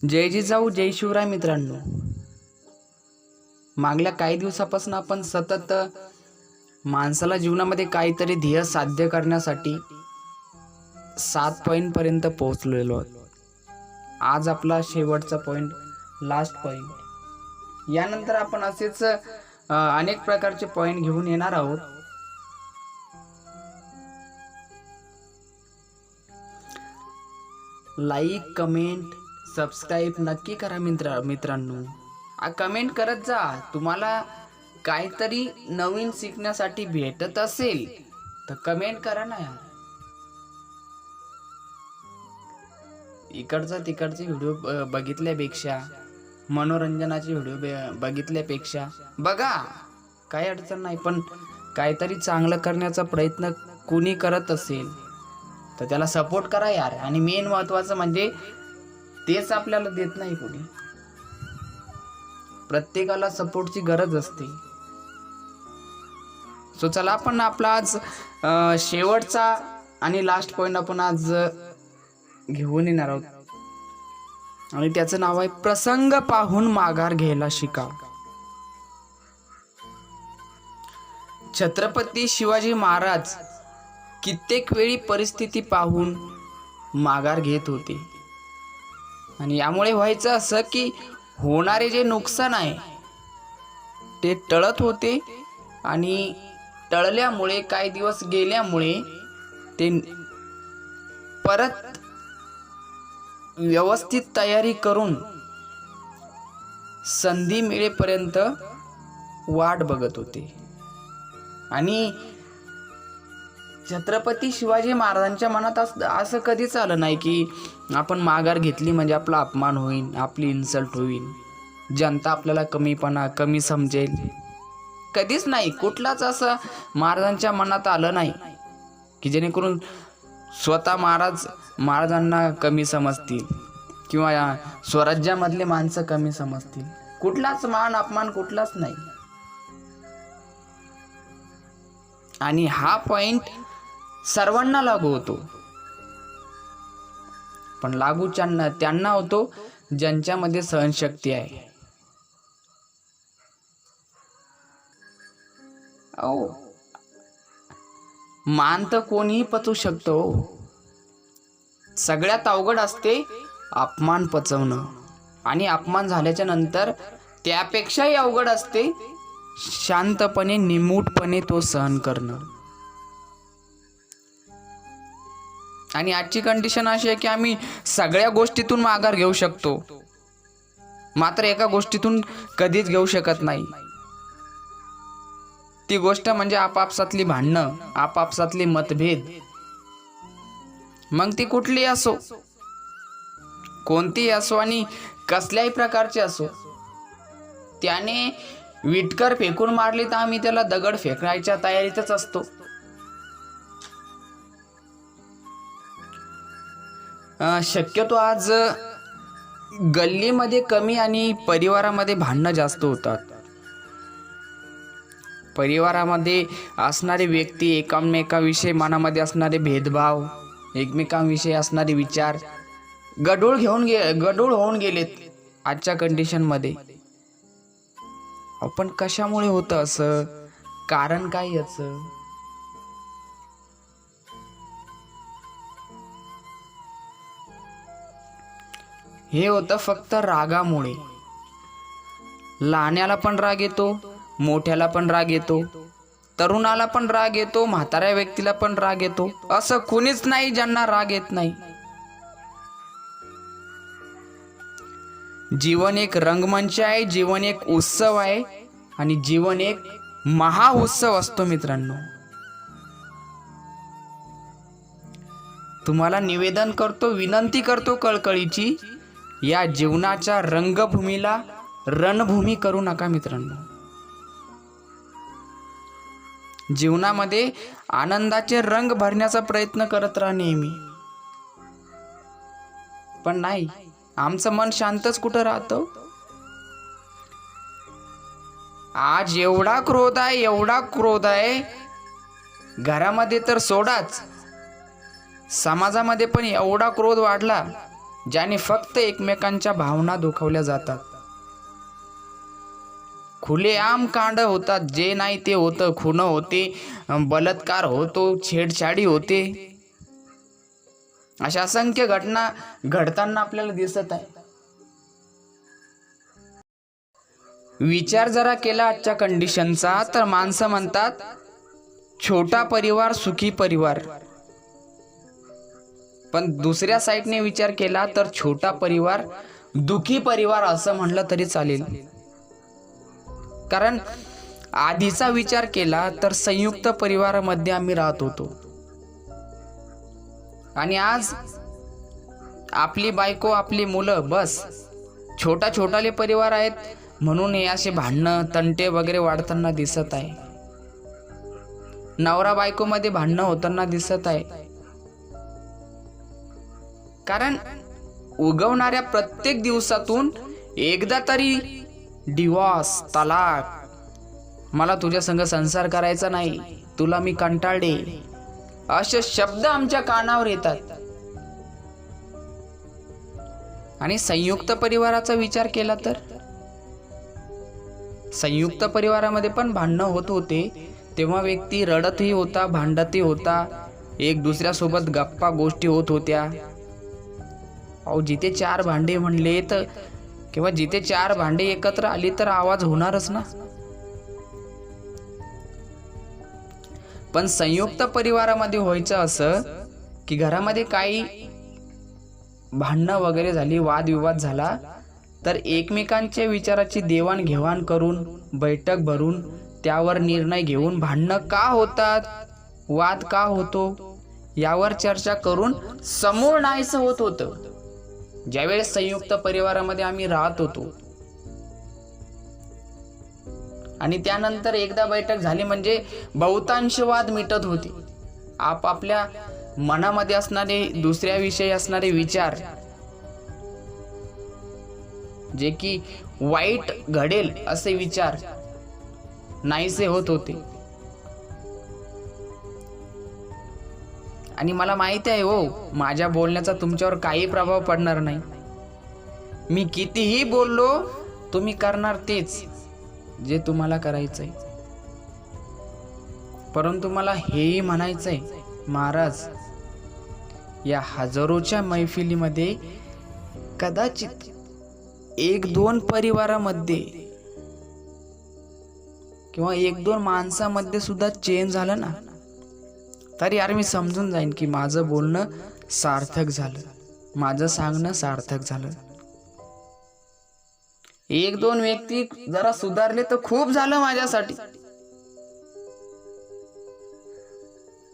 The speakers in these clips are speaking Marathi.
जय जिजाऊ जय शिवराय मित्रांनो, मागल्या काही दिवसापासून आपण सतत माणसाला जीवनामध्ये काहीतरी ध्येय साध्य करण्यासाठी 7 पॉइंट पर्यंत पोहोचलेलो आहोत. आज आपला शेवटचा पॉइंट, लास्ट पॉइंट. यानंतर आपण असेच अनेक प्रकारचे पॉइंट घेऊन येणार आहोत. लाईक, कमेंट, सबस्क्राईब नक्की करा मित्रांनो. कमेंट करत जा. तुम्हाला काहीतरी नवीन शिकण्यासाठी भेटत असेल तर कमेंट करा ना यार. इकडचा तिकडचे व्हिडिओ बघितल्यापेक्षा, मनोरंजनाचे व्हिडिओ बघितल्यापेक्षा बघा, काही अडचण नाही. पण काहीतरी चांगलं करण्याचा प्रयत्न कुणी करत असेल तर त्याला सपोर्ट करा यार. आणि मेन महत्वाचं म्हणजे तेच आपल्याला देत नाही कोणी. प्रत्येकाला सपोर्टची गरज असते. सो चला, आपण आपला आज शेवटचा आणि लास्ट पॉइंट आपण आज घेऊन येणार आहोत. आणि त्याचं नाव आहे प्रसंग पाहून माघार घ्यायला शिका. छत्रपती शिवाजी महाराज कित्येक वेळी परिस्थिती पाहून माघार घेत होते. आणि यामुळे व्हायचं असं की होणारे जे नुकसान आहे ते टळत होते. आणि टळल्यामुळे, काही दिवस गेल्यामुळे ते परत व्यवस्थित तयारी करून संधी मिळेपर्यंत वाट बघत होते. आणि छत्रपती शिवाजी महाराजांच्या मनात असं कधीच आलं नाही की आपण माघार घेतली म्हणजे आपला अपमान होईल, आपली इन्सल्ट होईल, जनता आपल्याला कमी समजेल. कधीच नाही. कुठलाच असं महाराजांच्या मनात आलं नाही की जेणेकरून स्वतः महाराजांना कमी समजतील किंवा स्वराज्यामधले माणसं कमी समजतील. कुठलाच मान अपमान कुठलाच नाही. आणि हा पॉइंट सर्वांना लागू होतो, पण लागू त्यांना होतो ज्यांच्यामध्ये सहनशक्ती आहे. मान तर कोणीही पचवू शकतो. सगळ्यात अवघड असते अपमान पचवणं. आणि अपमान झाल्याच्या नंतर त्यापेक्षाही अवघड असते शांतपणे, निमूटपणे तो सहन करणं. आणि आजची कंडिशन अशी आहे की आम्ही सगळ्या गोष्टीतून माघार घेऊ शकतो, मात्र एका गोष्टीतून कधीच घेऊ शकत नाही. ती गोष्ट म्हणजे आपापसातली भांडणं, आपापसातले मतभेद. मग ती कुठलीही असो, कोणतीही असो आणि कसल्याही प्रकारची असो. त्याने विटकर फेकून मारली तर आम्ही त्याला दगड फेकायच्या तयारीतच असतो. शक्यतो आज गल्लीमध्ये कमी आणि परिवारामध्ये भांडणं जास्त होतात. परिवारामध्ये असणारे व्यक्ती, एकमेकांविषयी मनामध्ये असणारे भेदभाव, एकमेकांविषयी असणारे विचार गढूळ होऊन गेलेत आजच्या कंडिशनमध्ये. पण कशामुळे होतं असं? कारण काय याचं? हे होतं फक्त रागामुळे. लहान्याला पण राग येतो, मोठ्याला पण राग येतो, तरुणाला पण राग येतो, म्हाताऱ्या व्यक्तीला पण राग येतो. असं कुणीच नाही ज्यांना राग येत नाही. जीवन एक रंगमंच आहे, जीवन एक उत्सव आहे आणि जीवन एक महाउत्सव असतो मित्रांनो. तुम्हाला निवेदन करतो, विनंती करतो कळकळीची, या जीवनाच्या रंगभूमीला रणभूमी करू नका मित्रांनो. जीवनामध्ये आनंदाचे रंग भरण्याचा प्रयत्न करत राहा नेहमी. पण नाही, आमचं मन शांतच कुठं राहतं. आज एवढा क्रोध आहे घरामध्ये तर सोडाच, समाजामध्ये पण एवढा क्रोध वाढला ज्याने फक्त एकमेकांच्या भावना दुखावल्या जातात. खुलेआम कांड होतात, जे नाही ते होतं. खून होते, बलात्कार होतो, छेडछाडी होते. अशा असंख्य घटना घडताना आपल्याला दिसत आहे. विचार जरा केला आजच्या कंडिशनचा तर माणसं म्हणतात छोटा परिवार सुखी परिवार. पण दुसऱ्या साईडने विचार केला तर छोटा परिवार दुखी परिवार असं म्हणलं तरी चालेल. कारण आधीचा विचार केला तर संयुक्त परिवारामध्ये आम्ही राहत होतो आणि आज आपली बायको आपली मुलं बस छोटाले परिवार आहेत म्हणून हे असे भांडणं तंटे वगैरे वाढताना दिसत आहे. नवरा बायको मध्ये भांडणं होताना दिसत आहे. कारण उगवणाऱ्या प्रत्येक दिवसातून एकदा तरी डिवॉर्स, तलाक, मला तुझ्या संग संसार करायचा नाही, तुला मी कंटाळले, असे शब्द आमच्या कानावर येतात. आणि संयुक्त परिवाराचा विचार केला तर संयुक्त परिवारामध्ये पण भांडणं होत होते. तेव्हा व्यक्ती रडतही होता, भांडतही होता, एक दुसऱ्यासोबत गप्पा गोष्टी होत होत्या. अहो जिथे चार भांडे म्हणले तर किंवा जिथे चार भांडे एकत्र आली तर आवाज होणारच ना. पण संयुक्त परिवारामध्ये व्हायचं असं की घरामध्ये काही भांडणं वगैरे झाली, वादविवाद झाला तर एकमेकांच्या विचाराची देवाणघेवाण करून, बैठक भरून त्यावर निर्णय घेऊन भांडणं का होतात, वाद का होतो यावर चर्चा करून समूळ नाहीसं होत होतं. ज्यावेळेस संयुक्त परिवारामध्ये आम्ही राहत होतो आणि त्यानंतर एकदा बैठक झाली म्हणजे बहुतांश वाद मिटत होते. आपापल्या मनामध्ये असणारे दुसऱ्याविषयी असणारे विचार जे की वाईट घडेल असे विचार नाहीसे होत होते. आणि मला माहिती आहे हो माझ्या बोलण्याचा तुमच्यावर काही प्रभाव पडणार नाही. मी कितीही बोललो तुम्ही करणार तेच जे तुम्हाला करायचंय. परंतु मला हेही म्हणायचंय महाराज, या हजारोच्या मैफिलीमध्ये कदाचित एक दोन परिवारामध्ये किंवा एक दोन माणसामध्ये सुद्धा चेंज झालं ना तरी यार मी समजून जाईन की माझं बोलणं सार्थक झालं, माझं सांगणं सार्थक झालं. एक दोन व्यक्ती जरा सुधारले तर खूप झालं माझ्यासाठी.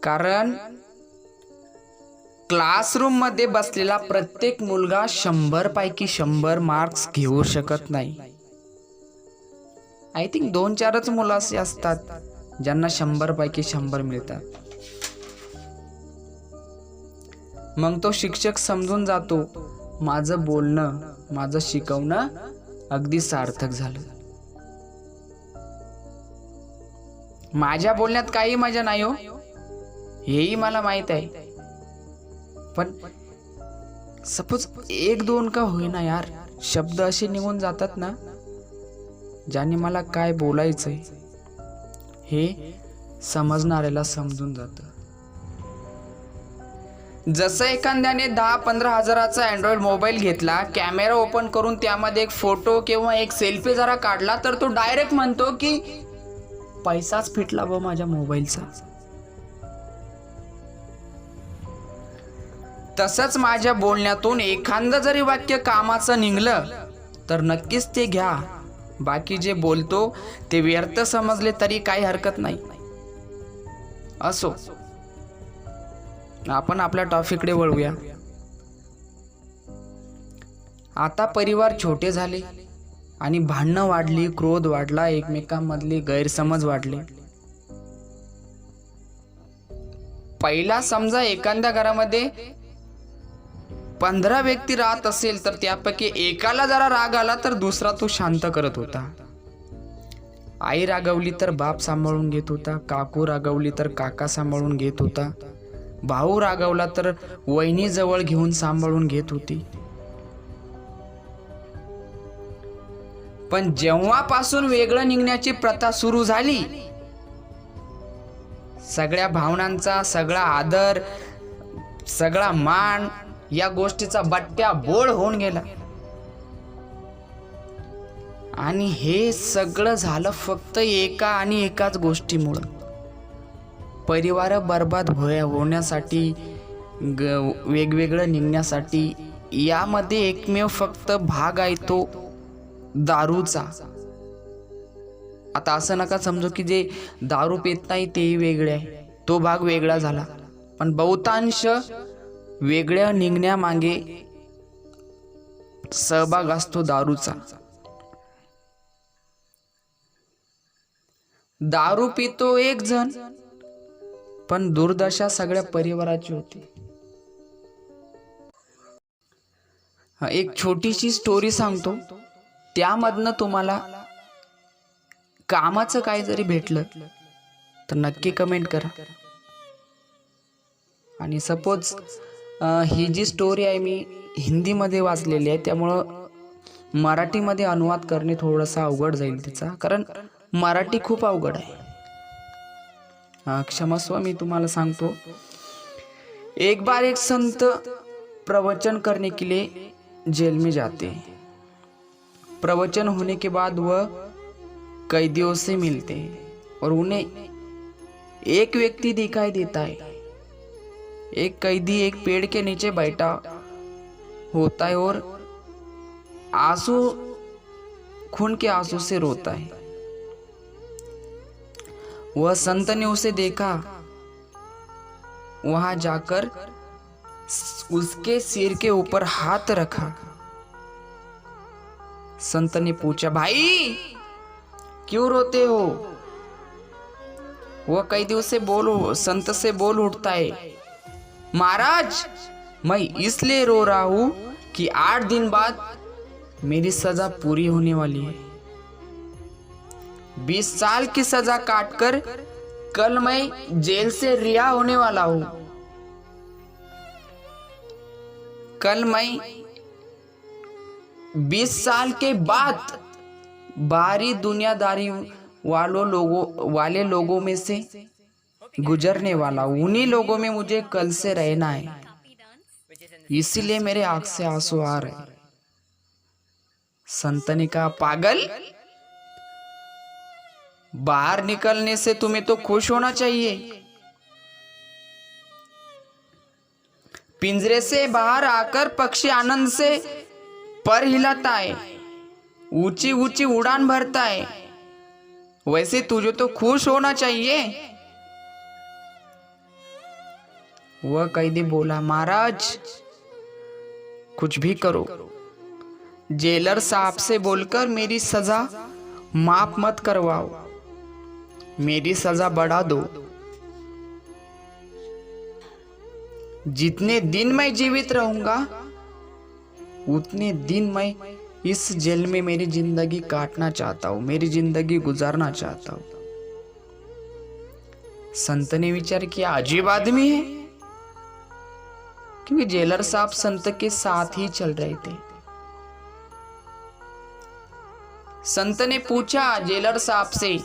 कारण क्लासरूम मध्ये बसलेला प्रत्येक मुलगा 100 पैकी 100 मार्क्स घेऊ शकत नाही. आय थिंक 2-4च मुलं असे असतात ज्यांना 100 पैकी 100 मिळतात. मग तो शिक्षक समजून जातो माझं बोलणं, माझं शिकवणं अगदी सार्थक झालं. माझ्या बोलण्यात काही मजा नाही हो, हेही मला माहित आहे. पण सपोज एक दोन का होईना यार शब्द असे निघून जातात ना ज्याने मला काय बोलायचंय हे समजणाऱ्याला समजून जातं. जसं एखाद्याने 10-15 हजाराचा अँड्रॉइड मोबाईल घेतला, कॅमेरा ओपन करून त्यामध्ये एक फोटो किंवा एक सेल्फी जरा काढला तर तो डायरेक्ट म्हणतो की पैसाच फिटला बा माझ्या मोबाईलचा. तसंच माझ्या बोलण्यातून एखादं जरी वाक्य कामाचं निघलं तर नक्कीच ते घ्या. बाकी जे बोलतो ते व्यर्थ समजले तरी काही हरकत नाही. असो, आपण आपल्या टॉपिककडे वळूया. आता परिवार छोटे झाले आणि भांडणं वाढली, क्रोध वाढला, एकमेकांमधले गैरसमज वाढले. पहिला समजा एखाद्या घरामध्ये 15 व्यक्ती राहत असेल तर त्यापैकी एकाला जरा राग आला तर दुसरा तो शांत करत होता. आई रागवली तर बाप सांभाळून घेत होता, काकू रागवली तर काका सांभाळून घेत होता, भाऊ रागवला तर वहिनी जवळ घेऊन सांभाळून घेत होती. पण जेव्हापासून वेगळं निघण्याची प्रथा सुरू झाली, सगळ्या भावनांचा, सगळा आदर, सगळा मान या गोष्टीचा बट्ट्या बोळ होऊन गेला. आणि हे सगळं झालं फक्त एका आणि एकाच गोष्टीमुळं. परिवार बर्बाद होण्यासाठी, वेगवेगळं निघण्यासाठी. यामध्ये एकमेव फक्त भाग आहे तो दारूचा. आता असं नका समजू की जे दारू पित नाही तेही वेगळे आहे, तो भाग वेगळा झाला. पण बहुतांश वेगळ्या निघण्यामागे सहभाग असतो दारूचा. दारू पितो एक जण, पण दुर्दशा सगळ्या परिवाराची होती. एक छोटीशी स्टोरी सांगतो, त्यामधनं तुम्हाला कामाचं काय जरी भेटलं तर नक्की कमेंट करा. आणि सपोज ही जी स्टोरी आहे मी हिंदीमध्ये वाचलेली आहे, त्यामुळं मराठीमध्ये अनुवाद करणे थोडासा अवघड जाईल तिचा, कारण मराठी खूप अवघड आहे. क्षमस्व, मी तुम्हाला सांगतो. एक बार एक संत प्रवचन करने के लिए जेल में जाते. प्रवचन होने के बाद वह कैदियों से मिलते और उन्हें एक व्यक्ति दिखाई देता है. एक कैदी एक पेड़ के नीचे बैठा होता है और आंसू, खून के आंसू से रोता है. वह संत ने उसे देखा, वहां जाकर उसके सिर के ऊपर हाथ रखा. संत ने पूछा, भाई क्यों रोते हो? वह कैदी संत से बोल उठता है, महाराज मैं इसलिए रो रहा हूं कि 8 दिन बाद मेरी सजा पूरी होने वाली है. 20 साल की सजा काटकर कल मैं जेल से रिहा होने वाला हूं. कल मैं 20 साल के बाद बाहरी दुनियादारी वाले लोगों में से गुजरने वाला हूं. उन्हीं लोगों में मुझे कल से रहना है, इसीलिए मेरे आंख से आंसू आ रहे. संत ने कहा, पागल, बाहर निकलने से तुम्हें तो खुश होना चाहिए. पिंजरे से बाहर आकर पक्षी आनंद से पर हिलाता है, ऊंची ऊंची उड़ान भरता है, वैसे तुझे तो खुश होना चाहिए. वह कैदी बोला, महाराज कुछ भी करो, जेलर साहब से बोलकर मेरी सजा माफ मत करवाओ, मेरी सजा बढ़ा दो. जितने दिन मैं जीवित रहूंगा उतने दिन मैं इस जेल में मेरी जिंदगी काटना चाहता हूं, मेरी जिंदगी गुजारना चाहता हूं. संत ने विचार किया, अजीब आदमी है, क्योंकि जेलर साहब संत के साथ ही चल रहे थे. संत ने पूछा जेलर साहब से,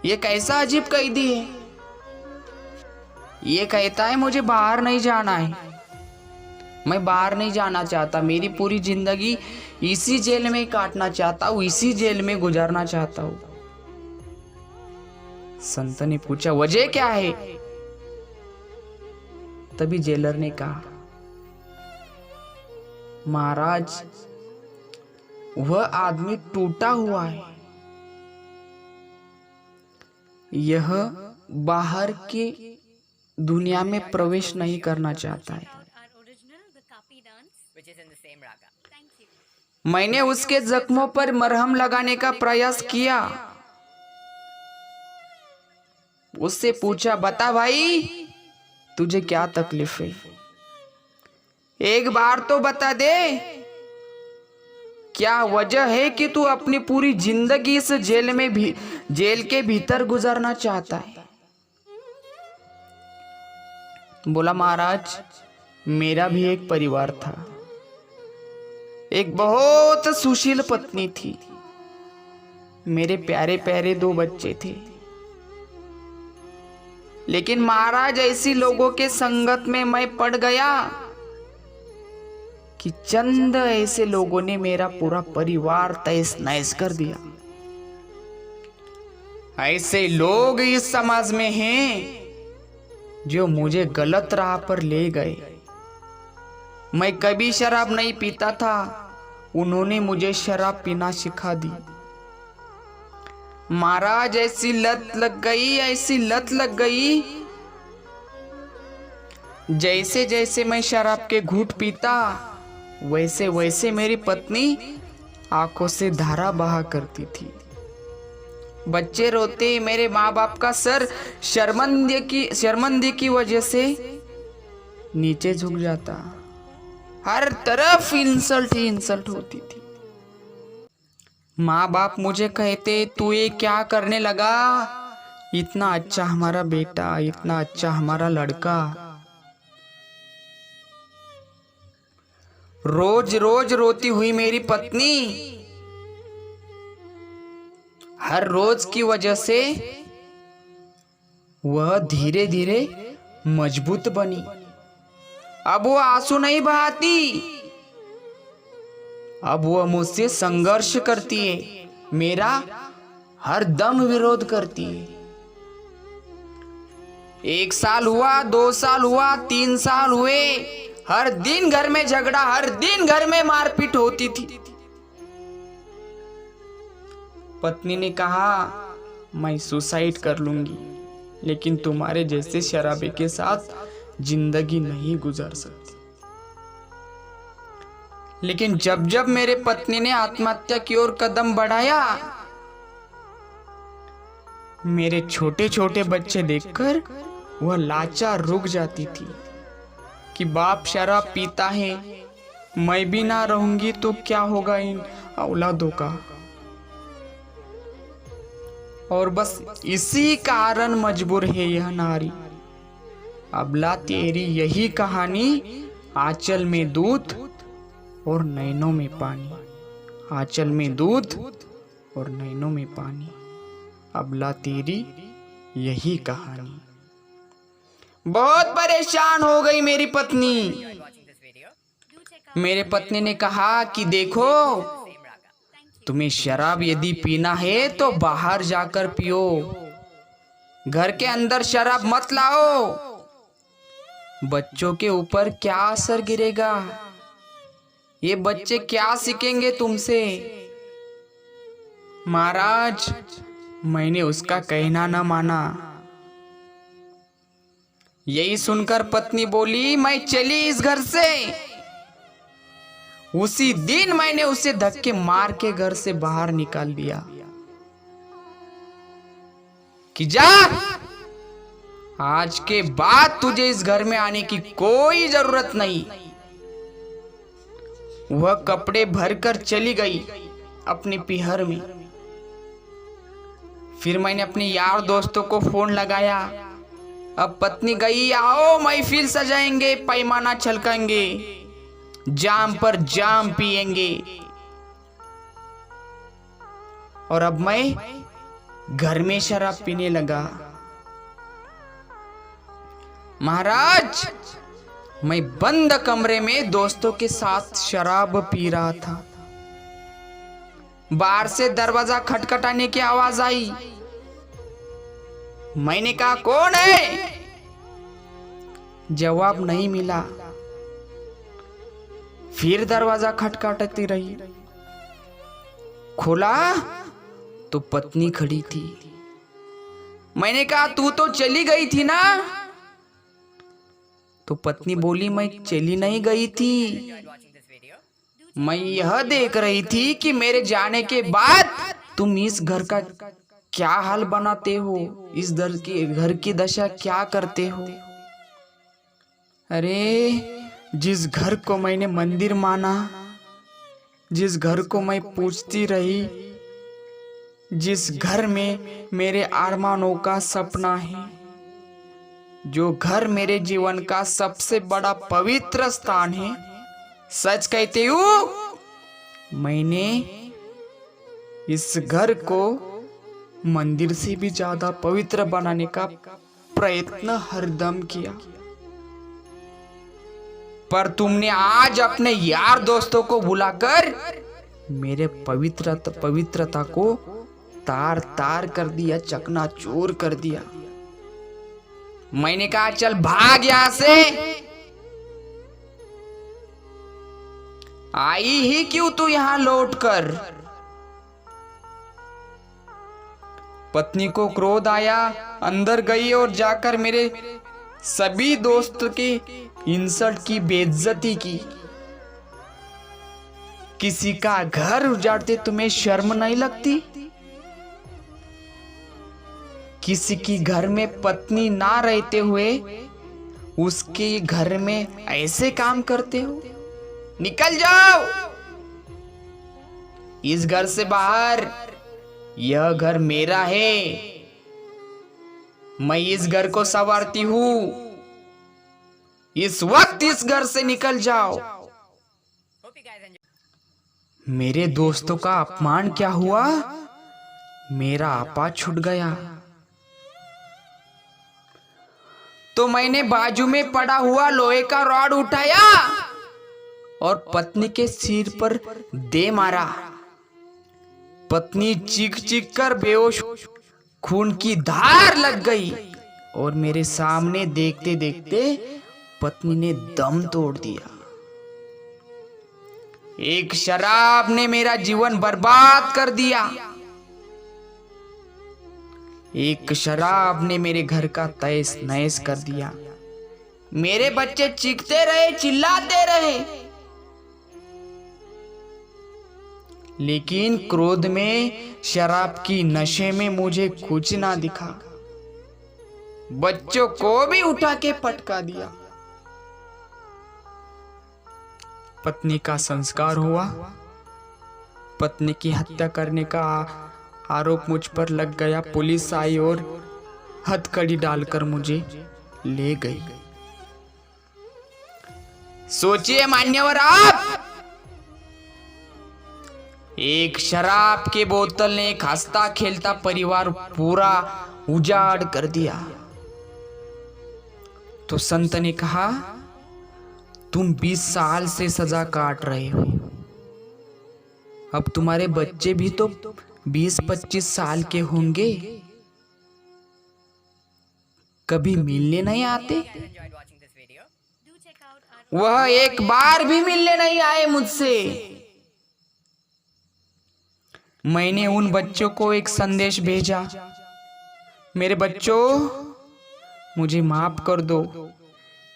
ये कैसा अजीब कैदी है? ये कहता है मुझे बाहर नहीं जाना है, मैं बाहर नहीं जाना चाहता, मेरी पूरी जिंदगी इसी जेल में काटना चाहता हूं, इसी जेल में गुजारना चाहता हूं. संत ने पूछा, वजह क्या है? तभी जेलर ने कहा, महाराज वह आदमी टूटा हुआ है, यह बाहर की दुनिया में प्रवेश नहीं करना चाहता है. मैंने उसके जख्मों पर मरहम लगाने का प्रयास किया. उससे पूछा, बता भाई तुझे क्या तकलीफ है, एक बार तो बता दे, क्या वजह है कि तू अपनी पूरी जिंदगी इस जेल के भीतर गुजारना चाहता है? बोला, महाराज मेरा भी एक परिवार था, एक बहुत सुशील पत्नी थी, मेरे प्यारे प्यारे 2 बच्चे थे। लेकिन महाराज ऐसी लोगों के संगत में मैं पड़ गया कि चंद ऐसे लोगों ने मेरा पूरा परिवार तहस नहस कर दिया। ऐसे लोग इस समाज में हैं जो मुझे गलत राह पर ले गए। मैं कभी शराब नहीं पीता था, उन्होंने मुझे शराब पीना सिखा दी। महाराज ऐसी लत लग गई, ऐसी लत लग गई, जैसे जैसे मैं शराब के घूंट पीता वैसे वैसे मेरी पत्नी आंखों से धारा बहा करती थी। बच्चे रोते, मेरे माँ बाप का सर शर्मंदगी की वजह से नीचे झुक जाता। हर तरफ इंसल्ट ही इंसल्ट होती थी। माँ बाप मुझे कहते, तू ये क्या करने लगा? इतना अच्छा हमारा बेटा, इतना अच्छा हमारा लड़का। रोज रोज रोती हुई मेरी पत्नी हर रोज की वजह से वह धीरे धीरे मजबूत बनी। अब वो आंसू नहीं बहाती, अब वह मुझसे संघर्ष करती है, मेरा हर दम विरोध करती है। 1 साल हुआ, 2 साल हुआ, 3 साल हुए, हर दिन घर में झगड़ा, हर दिन घर में मारपीट होती थी। पत्नी ने कहा, मैं सुसाइड कर लूंगी, लेकिन तुम्हारे जैसे शराबी के साथ जिंदगी नहीं गुजार सकती। लेकिन जब जब मेरे पत्नी ने आत्महत्या की ओर कदम बढ़ाया, मेरे छोटे छोटे बच्चे देखकर वह लाचार रुक जाती थी कि बाप शराब पीता है, मैं भी ना रहूंगी तो क्या होगा इन औलादों का। और बस इसी कारण मजबूर है यह नारी। अबला तेरी यही कहानी, आंचल में दूध और नैनों में पानी, आंचल में दूध और नैनों में पानी, अबला तेरी यही कहानी। बहुत परेशान हो गई मेरी पत्नी। मेरे पत्नी ने कहा कि देखो, तुम्हें शराब यदि पीना है तो बाहर जाकर पियो, घर के अंदर शराब मत लाओ। बच्चों के ऊपर क्या असर गिरेगा? ये बच्चे क्या सीखेंगे तुमसे? महाराज, मैंने उसका कहना न माना। यही सुनकर पत्नी बोली, मैं चली इस घर से। उसी दिन मैंने उसे धक्के मार के घर से बाहर निकाल दिया कि जा, आज के बाद तुझे इस घर में आने की कोई जरूरत नहीं। वह कपड़े भरकर चली गई अपने पिहर में। फिर मैंने अपने यार दोस्तों को फोन लगाया। अब पत्नी गई, आओ महफिल सजाएंगे, पैमाना छलकाएंगे, जाम पर जाम पिएंगे। और अब मैं घर में शराब पीने लगा। महाराज, मैं बंद कमरे में दोस्तों के साथ शराब पी रहा था। बाहर से दरवाजा खटखटाने की आवाज आई। मैंने कहा, कौन है? जवाब नहीं मिला। फिर दरवाजा खटखटाती रही। खोला तो पत्नी खड़ी थी। मैंने कहा, तू तो चली गई थी ना? तो पत्नी बोली, मैं चली नहीं गई थी, मैं यह देख रही थी कि मेरे जाने के बाद तुम इस घर का क्या हाल बनाते हो, इस घर की दशा क्या करते हो। अरे, जिस घर को मैंने मंदिर माना, जिस घर को मैं पूजती रही, जिस घर में मेरे अरमानों का सपना है, जो घर मेरे जीवन का सबसे बड़ा पवित्र स्थान है, सच कहती हूँ, मैंने इस घर को मंदिर से भी ज्यादा पवित्र बनाने का प्रयत्न हरदम किया, पर तुमने आज अपने यार दोस्तों को बुलाकर मेरे पवित्रता को तार तार कर दिया, चकनाचूर कर दिया। मैंने कहा चल भाग यहां से, आई ही क्यों तू यहां लौट कर। पत्नी को क्रोध आया, अंदर गई और जाकर मेरे सभी दोस्त के इंसल्ट की, बेइज्जती की। किसी का घर उजाड़ते तुम्हें शर्म नहीं लगती? किसी की घर में पत्नी ना रहते हुए उसके घर में ऐसे काम करते हो? निकल जाओ इस घर से बाहर। यह घर मेरा है, मैं इस घर को संवारती हूं। इस वक्त इस घर से निकल जाओ। मेरे दोस्तों का अपमान क्या हुआ? मेरा आपा छूट गया। तो मैंने बाजू में पड़ा हुआ लोहे का रॉड उठाया और पत्नी के सिर पर दे मारा। पत्नी चीख चीख कर बेहोश, खून की धार लग गई और मेरे सामने देखते देखते पत्नी ने दम तोड़ दिया। एक शराब ने मेरा जीवन बर्बाद कर दिया। एक शराब ने मेरे घर का तहस नहस कर दिया। मेरे बच्चे चीखते रहे, चिल्लाते रहे, लेकिन क्रोध में, शराब की नशे में मुझे कुछ ना दिखा। बच्चों को भी उठा के पटका दिया। पत्नी का संस्कार हुआ। पत्नी की हत्या करने का आरोप मुझ पर लग गया। पुलिस आई और हथकड़ी डालकर मुझे ले गई। सोचिए मान्यवर आप, एक शराब के बोतल ने एक हंसता खेलता परिवार पूरा उजाड़ कर दिया। तो संत ने कहा, तुम 20 साल से सजा काट रहे हो, अब तुम्हारे बच्चे भी तो 20-25 साल के होंगे, कभी मिलने नहीं आते? वह एक बार भी मिलने नहीं आए मुझसे। मैंने उन बच्चों को एक संदेश भेजा, मेरे बच्चों मुझे माफ कर दो,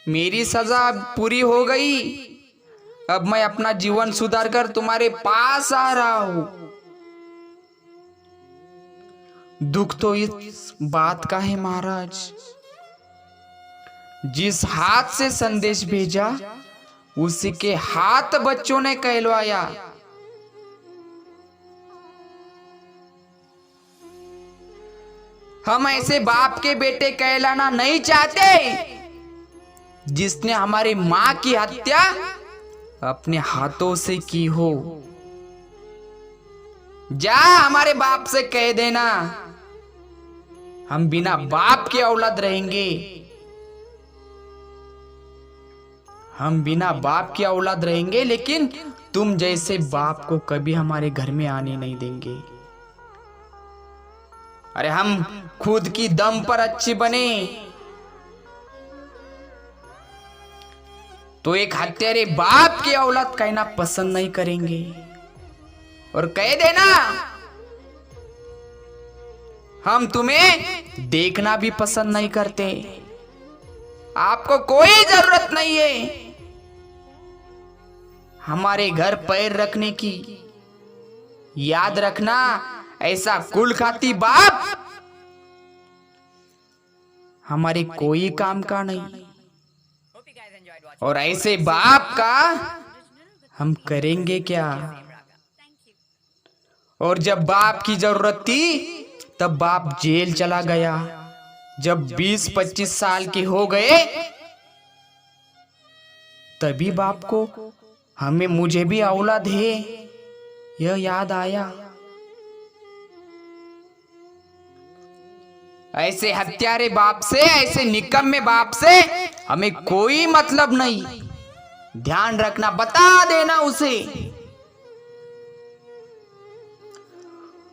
मेरी सजा पूरी हो गई, अब मैं अपना जीवन सुधार कर तुम्हारे पास आ रहा हूं। दुख तो इस बात का है महाराज, जिस हाथ से संदेश भेजा उसी के हाथ बच्चों ने कहलवाया। हम ऐसे बाप के बेटे कहलाना नहीं चाहते जिसने हमारी मां की हत्या अपने हाथों से की हो। जा हमारे बाप से कह देना, हम बिना बाप के औलाद रहेंगे, हम बिना बाप की औलाद रहेंगे, लेकिन तुम जैसे बाप को कभी हमारे घर में आने नहीं देंगे। अरे हम खुद की दम पर अच्छे बने तो एक हत्यारे बाप की औलाद कहना पसंद नहीं करेंगे। और कह देना, हम तुम्हें देखना भी पसंद नहीं करते, आपको कोई जरूरत नहीं है हमारे घर पैर रखने की। याद रखना, ऐसा कुल खाती बाप हमारे कोई काम का नहीं, और ऐसे बाप का हम करेंगे क्या। और जब बाप की जरूरत थी तब बाप जेल चला गया। जब 20-25 साल के हो गए तभी बाप को मुझे भी औलाद है यह याद आया। ऐसे हत्यारे बाप से, ऐसे निकम्मे बाप से हमें कोई मतलब नहीं। ध्यान रखना, बता देना उसे।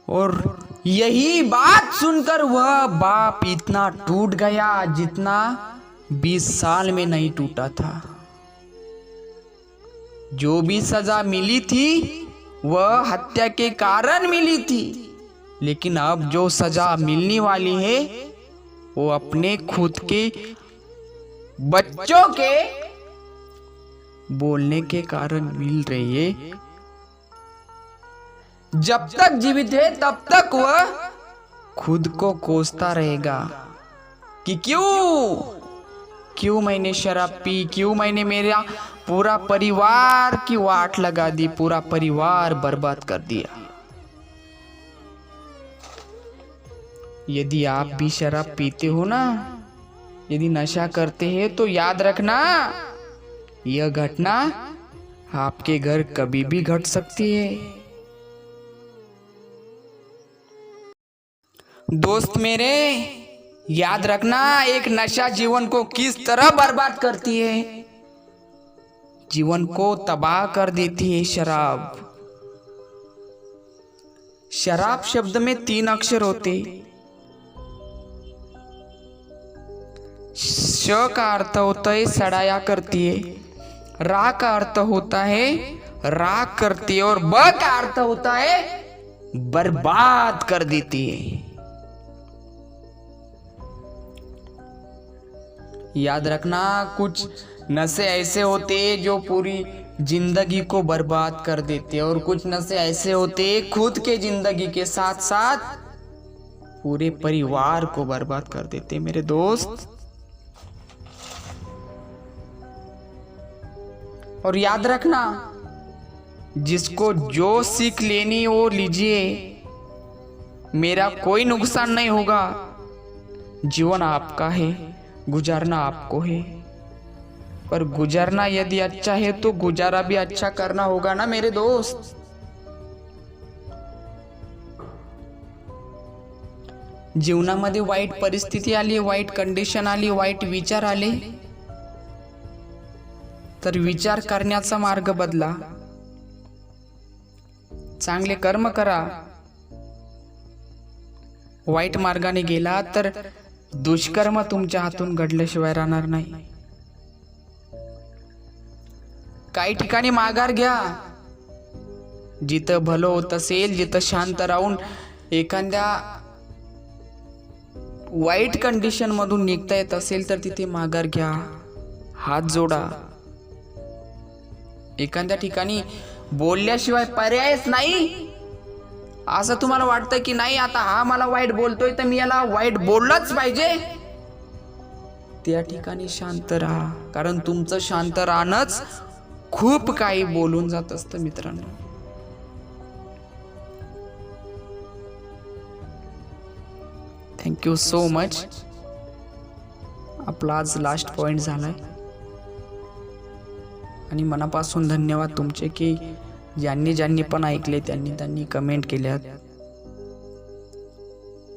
और यही बात सुनकर वह बाप इतना टूट गया जितना 20 साल में नहीं टूटा था। जो भी सजा मिली थी वह हत्या के कारण मिली थी, लेकिन अब जो सजा मिलने वाली है वो अपने खुद के बच्चों के बोलने के कारण मिल रही है। जब तक जीवित है तब तक वह खुद को कोसता रहेगा कि क्यों मैंने शराब पी, क्यों मैंने मेरा पूरा परिवार की वाट लगा दी, पूरा परिवार बर्बाद कर दिया। यदि आप भी शराब पीते हो ना, यदि नशा करते हैं, तो याद रखना यह घटना आपके घर कभी भी घट सकती है। दोस्त मेरे, याद रखना एक नशा जीवन को किस तरह बर्बाद करती है। जीवन को तबाह कर देती है शराब। शराब शब्द में 3 अक्षर होते। श का अर्थ होता है सड़ाया करती है, रा का अर्थ होता है राख करती है, और ब का अर्थ होता है बर्बाद कर देती है। याद रखना, कुछ नशे ऐसे होते हैं जो पूरी जिंदगी को बर्बाद कर देते हैं, और कुछ नशे ऐसे होते हैं खुद के जिंदगी के साथ साथ पूरे परिवार को बर्बाद कर देते हैं मेरे दोस्त। और याद रखना, जिसको जो सीख लेनी वो लीजिए, मेरा कोई नुकसान नहीं होगा। जीवन आपका है, गुजारना आपको है, पर गुजारना यदि अच्छा है तो गुजारा भी अच्छा करना होगा ना मेरे दोस्त। जीवनामध्ये वाईट परिस्थिती आली, वाईट कंडिशन आली, वाईट विचार आले, तर विचार करण्याचा मार्ग बदला, चांगले कर्म करा। वाईट मार्गाने गेला तर दुष्कर्म तुमच्या हातून घडल्याशिवाय राहणार नाही। काही ठिकाणी माघार घ्या, जिथं भलं होत असेल, जिथं शांत राहून एखाद्या वाईट कंडिशन मधून निघता येत असेल तर तिथे माघार घ्या, हात जोडा। एखाद्या ठिकाणी बोलल्याशिवाय पर्यायच नाही, असं तुम्हाला वाटतं की नाही आता हा मला वाईट बोलतोय तर मी याला वाईट बोललंच पाहिजे, त्या ठिकाणी शांत राहा, कारण तुमचं शांत राहणंच खूप काही बोलून जात असतं मित्रांनो। Thank you so much. आपला आज लास्ट पॉइंट झालाय आणि मनापासून धन्यवाद तुमचे की ज्यांनी पण ऐकले त्यांनी कमेंट केल्यात।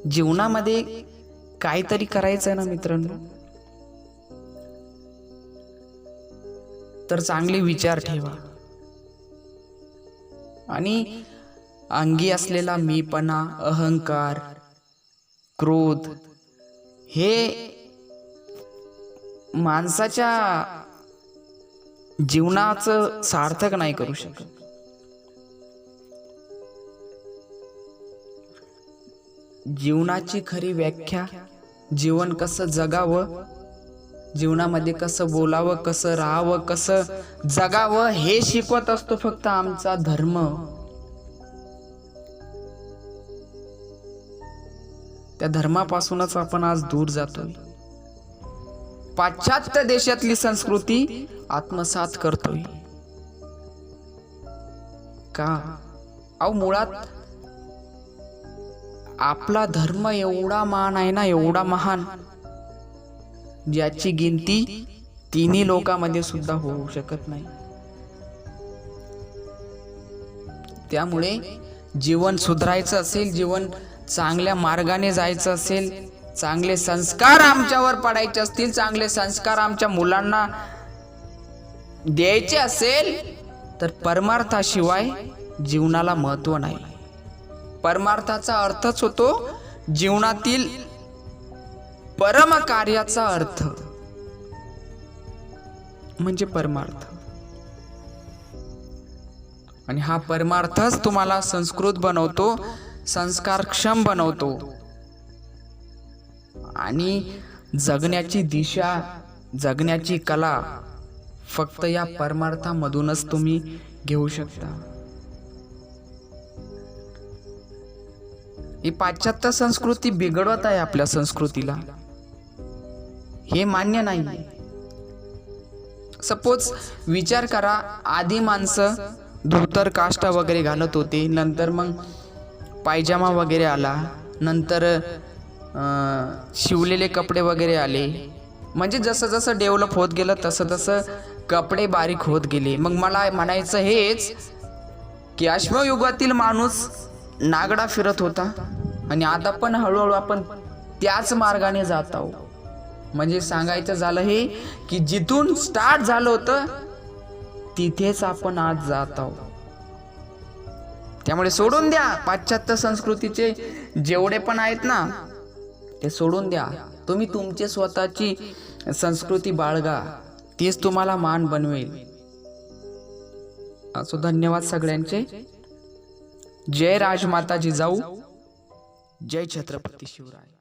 जीवनामध्ये काहीतरी करायचं ना मित्रांनो, तर चांगले विचार ठेवा आणि अंगी असलेला मीपणा, अहंकार, क्रोध हे माणसाच्या जीवनाचं सार्थक नाही करू शकत। जीवनाची खरी व्याख्या, जीवन कसं जगावं, जीवनामध्ये कसं बोलावं, कसं राहावं, कसं जगावं हे शिकवत असतो फक्त आमचा धर्म। त्या धर्मापासूनच आपण आज दूर जातोय, पाश्चात्य देशातली संस्कृती आत्मसात करतोय का? अहो मुळात आपला धर्म एवढा महान आहे ना, एवढा महान, ज्याची गिनती 3 लोकांमध्ये सुद्धा होऊ शकत नाही। त्यामुळे जीवन सुधारायचं असेल, जीवन चांगल्या मार्गाने जायचं असेल चांगले संस्कार आमच्यावर पडायचे असतील, चांगले संस्कार आमच्या मुलांना द्यायचे असेल तर परमार्थाशिवाय जीवनाला महत्व नाही. परमार्थाचा अर्थच होतो जीवनातील परम कार्याचा अर्थ म्हणजे परमार्थ. आणि हा परमार्थच तुम्हाला संस्कृत बनवतो, संस्कारक्षम बनवतो आणि जगण्याची दिशा, जगण्याची कला फक्त या परमार्थामधूनच तुम्ही घेऊ शकता. ही पाश्चात्य संस्कृती बिघडवत आहे आपल्या संस्कृतीला, हे मान्य नाही. सपोज विचार करा, आधी माणसं धोतर काष्टा वगैरे घालत होते, नंतर मग पायजामा वगैरे आला, नंतर शिवलेले कपडे वगैरे आले. म्हणजे जसं जसं डेव्हलप होत गेलं तसं तसं कपडे बारीक होत गेले. मग मला म्हणायचं हेच की अश्मयुगातील माणूस नागडा फिरत होता आणि आता पण हळूहळू आपण त्याच मार्गाने जात आहोत. म्हणजे सांगायचं झालं हे की जिथून स्टार्ट झालं होतं तिथेच आपण आज जात आहोत. त्यामुळे सोडून द्या पाश्चात्य संस्कृतीचे जेवढे पण आहेत ना ते सोडून द्या. तुम्ही तुमची स्वतःची संस्कृती बाळगा, तीच तुम्हाला मान बनवेल. असो, धन्यवाद सगळ्यांचे. जय राजमाता जिजाऊ, जय छत्रपती शिवराय.